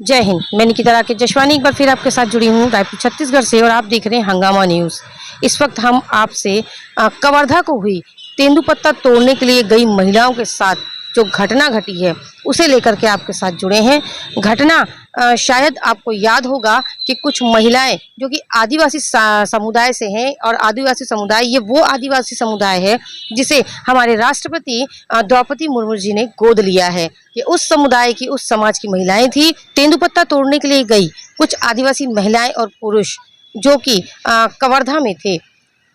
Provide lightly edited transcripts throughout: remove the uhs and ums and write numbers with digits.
जय हिंद। मैं निकिता राकेश जशवानी एक बार फिर आपके साथ जुड़ी हूँ रायपुर छत्तीसगढ़ से और आप देख रहे हैं हंगामा न्यूज़। इस वक्त हम आपसे कवर्धा को हुई तेंदुपत्ता तोड़ने के लिए गई महिलाओं के साथ जो घटना घटी है उसे लेकर के आपके साथ जुड़े हैं। घटना शायद आपको याद होगा कि कुछ महिलाएं जो कि आदिवासी समुदाय से हैं और आदिवासी समुदाय ये वो आदिवासी समुदाय है जिसे हमारे राष्ट्रपति द्रौपदी मुर्मू जी ने गोद लिया है। कि उस समुदाय की उस समाज की महिलाएं थी। तेंदुपत्ता तोड़ने के लिए गई कुछ आदिवासी महिलाएं और पुरुष जो कि कवर्धा में थे।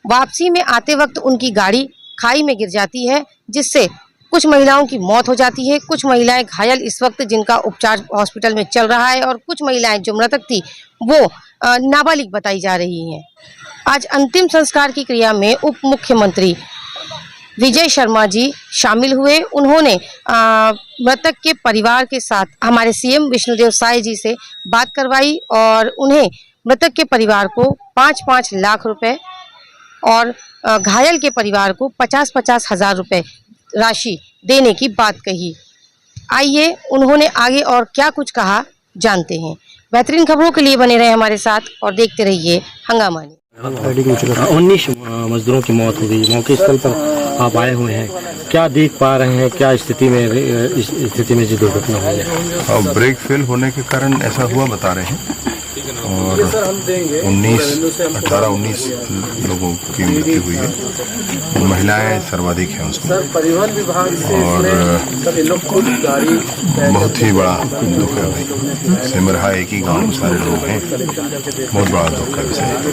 वापसी में आते वक्त उनकी गाड़ी खाई में गिर जाती है जिससे कुछ महिलाओं की मौत हो जाती है। कुछ महिलाएं घायल इस वक्त जिनका उपचार हॉस्पिटल में चल रहा है और कुछ महिलाएं जो मृतक थी वो नाबालिग बताई जा रही हैं। आज अंतिम संस्कार की क्रिया में उप मुख्यमंत्री विजय शर्मा जी शामिल हुए। उन्होंने मृतक के परिवार के साथ हमारे सीएम विष्णुदेव साय जी से बात करवाई और उन्हें मृतक के परिवार को 5-5 लाख रुपए और घायल के परिवार को 50-50 हजार रुपए राशि देने की बात कही। आइए उन्होंने आगे और क्या कुछ कहा जानते हैं। बेहतरीन खबरों के लिए बने रहे हमारे साथ और देखते रहिए हंगामा। 19 मजदूरों की मौत हो गई। मौके स्थल पर आप आए हुए हैं, क्या देख पा रहे हैं, क्या स्थिति में जो दुर्घटना हुई है? ब्रेक फेल होने के कारण ऐसा हुआ बता रहे हैं और 18-19 लोगों की मृत्यु हुई है। महिलाएं सर्वाधिक हैं उसमें और बहुत ही बड़ा दुख है भाई। सिमरहा एक ही गांव में सारे लोग हैं, बहुत बड़ा दुख का विषय है।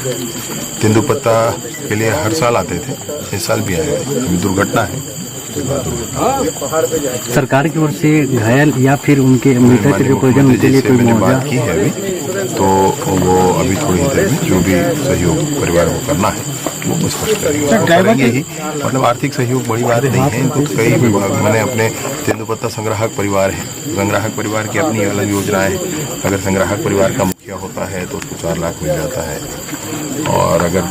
तेंदुपत्ता के लिए हर साल आते थे, इस साल भी आए। दुर्घटना है। सरकार की ओर से घायल या फिर उनके मृतक के परिजन उनके लिए कोई मैंने बात की है अभी, तो वो अभी थोड़ी देर में जो भी सहयोग परिवार को करना है वो स्पष्ट करेंगे ही। मतलब आर्थिक सहयोग बड़ी बात नहीं है। तो कई विभाग मैंने अपने तेंदुपत्ता संग्राहक परिवार है, संग्राहक परिवार की अपनी अलग योजनाएं। अगर संग्राहक परिवार का मुखिया होता है तो उसको 4 लाख मिल जाता है और अगर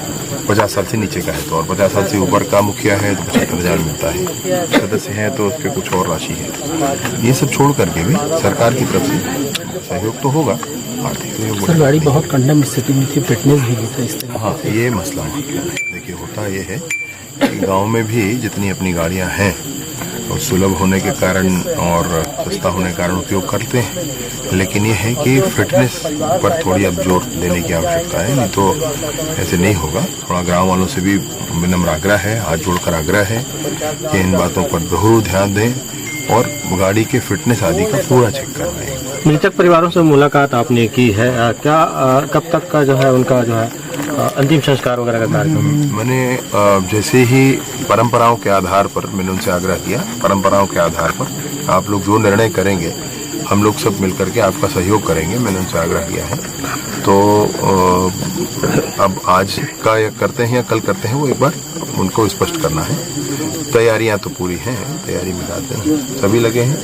50 साल से नीचे का है तो और 50 साल से ऊपर का मुखिया है तो 75,000 मिलता है। सदस्य है तो उस पर कुछ और राशि है। ये सब छोड़ करके भी सरकार की तरफ से सहयोग तो होगा। आर्थिक सहयोग सर, गाड़ी बहुत कंडम स्थिति में थी, फिटनेस भी था इस तरह। हाँ, ये मसला है। देखिए होता ये है कि गाँव में भी जितनी अपनी गाड़ियाँ हैं और सुलभ होने के कारण और सस्ता होने के कारण उपयोग करते हैं, लेकिन ये है कि फिटनेस पर थोड़ी अब जोर देने की आवश्यकता है, नहीं तो ऐसे नहीं होगा। थोड़ा गांव वालों से भी विनम्र आग्रह है, हाथ जोड़कर आग्रह है कि इन बातों पर जरूर ध्यान दें और गाड़ी के फिटनेस आदि का पूरा चेक करवाएं। मृतक परिवारों से मुलाकात आपने की है, क्या कब तक का जो है उनका जो है अंतिम संस्कार वगैरह का कार्यक्रम? मैंने जैसे ही परंपराओं के आधार पर मैंने उनसे आग्रह किया, परंपराओं के आधार पर आप लोग जो निर्णय करेंगे हम लोग सब मिलकर के आपका सहयोग करेंगे, मैंने उनसे आग्रह किया है। तो अब आज का या करते हैं या कल करते हैं वो एक बार उनको स्पष्ट करना है। तैयारियां तो पूरी हैं, तैयारी में जाते हैं, सभी लगे हैं,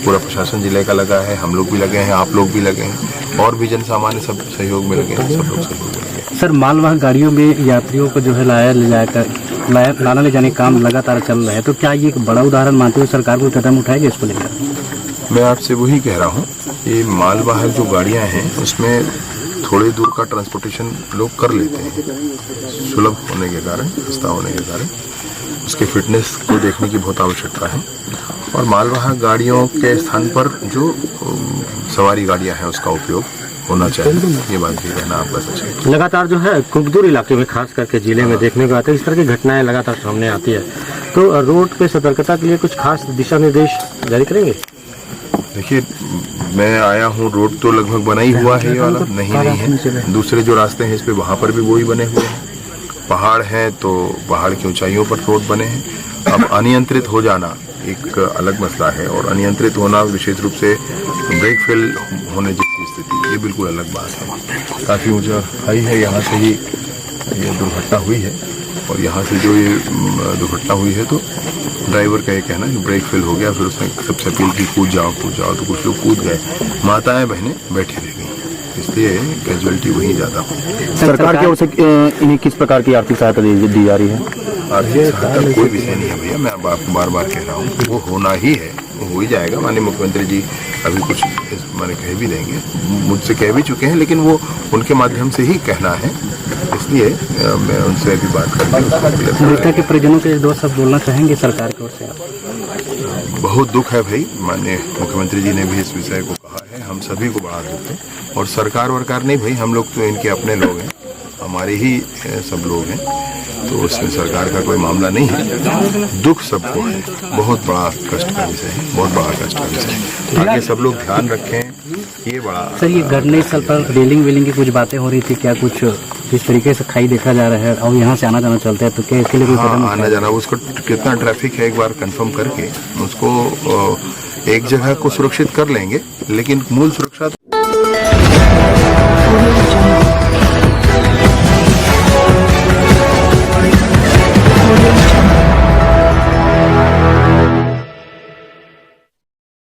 पूरा प्रशासन जिले का लगा है, हम लोग भी लगे हैं, आप लोग भी लगे हैं और भी जन सामान्य सब सहयोग में लगे हैं, सब लोग सहयोग में लगे हैं। सर, मालवाहक गाड़ियों में यात्रियों को जो है लाना ले जाने का काम लगातार चल रहा है, तो क्या ये एक बड़ा उदाहरण मानते हुए सरकार को कदम उठाएगी इसको लेकर? मैं आपसे वही कह रहा हूँ, ये मालवाहक जो गाड़ियाँ हैं उसमें थोड़ी दूर का ट्रांसपोर्टेशन लोग कर लेते हैं, सुलभ होने के कारण, सस्ता होने के कारण। उसके फिटनेस को देखने की बहुत आवश्यकता है और मालवाहक गाड़ियों के स्थान पर जो सवारी गाड़ियां हैं उसका उपयोग होना चाहिए। ये बात भी कहना आपका सच है। लगातार जो है कुकदूर इलाके में खास करके जिले में देखने को आते हैं, इस तरह की घटनाएं लगातार सामने आती है, तो रोड पे सतर्कता के लिए कुछ खास दिशा निर्देश जारी करेंगे? देखिए, मैं आया हूँ, रोड तो लगभग बना ही हुआ है, ये वाला नहीं है। दूसरे जो रास्ते हैं इस पे वहाँ पर भी वही बने हुए हैं। पहाड़ हैं तो पहाड़ की ऊंचाइयों पर रोड बने हैं। अब अनियंत्रित हो जाना एक अलग मसला है और अनियंत्रित होना विशेष रूप से ब्रेक फेल होने जैसी स्थिति, ये बिल्कुल अलग बात है। काफ़ी ऊंचा हाई है, यहाँ से ही ये दुर्घटना हुई है और यहाँ से जो ये दुर्घटना हुई है तो ड्राइवर का ये कहना कि ब्रेक फेल हो गया, फिर उसने सबसे अपील की कूद जाओ, तो कुछ लोग कूद गए, माताएं बहनें बैठी रह गई, इसलिए कैजुअलिटी वहीं ज़्यादा हुई। सरकार की ओर से इन्हें किस प्रकार की आर्थिक सहायता दी जा रही है? आर्थिक सहायता कोई विषय नहीं है भैया, मैं आपको बार बार कह रहा हूँ, वो होना ही है, हो ही जाएगा। माननीय मुख्यमंत्री जी अभी कुछ माने कह भी देंगे, मुझसे कह भी चुके हैं, लेकिन वो उनके माध्यम से ही कहना है, इसलिए मैं उनसे अभी बात करके मृतक के परिजनों के 2 शब्द बोलना चाहेंगे सरकार की ओर से आप? बहुत दुख है भाई। माननीय मुख्यमंत्री जी ने भी इस विषय को कहा है, हम सभी को बड़ा दुख है। और सरकार वरकार नहीं भाई, हम लोग तो इनके अपने लोग हैं, हमारे ही सब लोग हैं, तो उसमें सरकार का कोई मामला नहीं है। दुख सबको है, बहुत बड़ा कष्ट का विषय है, बहुत बड़ा कष्ट का विषय है। आगे सब लोग ध्यान रखें, ये बड़ा। सर, ये घटना स्थल पर रेलिंग वेलिंग की कुछ बातें हो रही थी, क्या कुछ किस तरीके से खाई देखा जा रहा है और यहाँ से आना जाना चलता है, तो क्या इसके लिए कोई कदम? आना जाना उसका कितना ट्रैफिक है एक बार कंफर्म करके उसको एक जगह को सुरक्षित कर लेंगे, लेकिन मूल सुरक्षा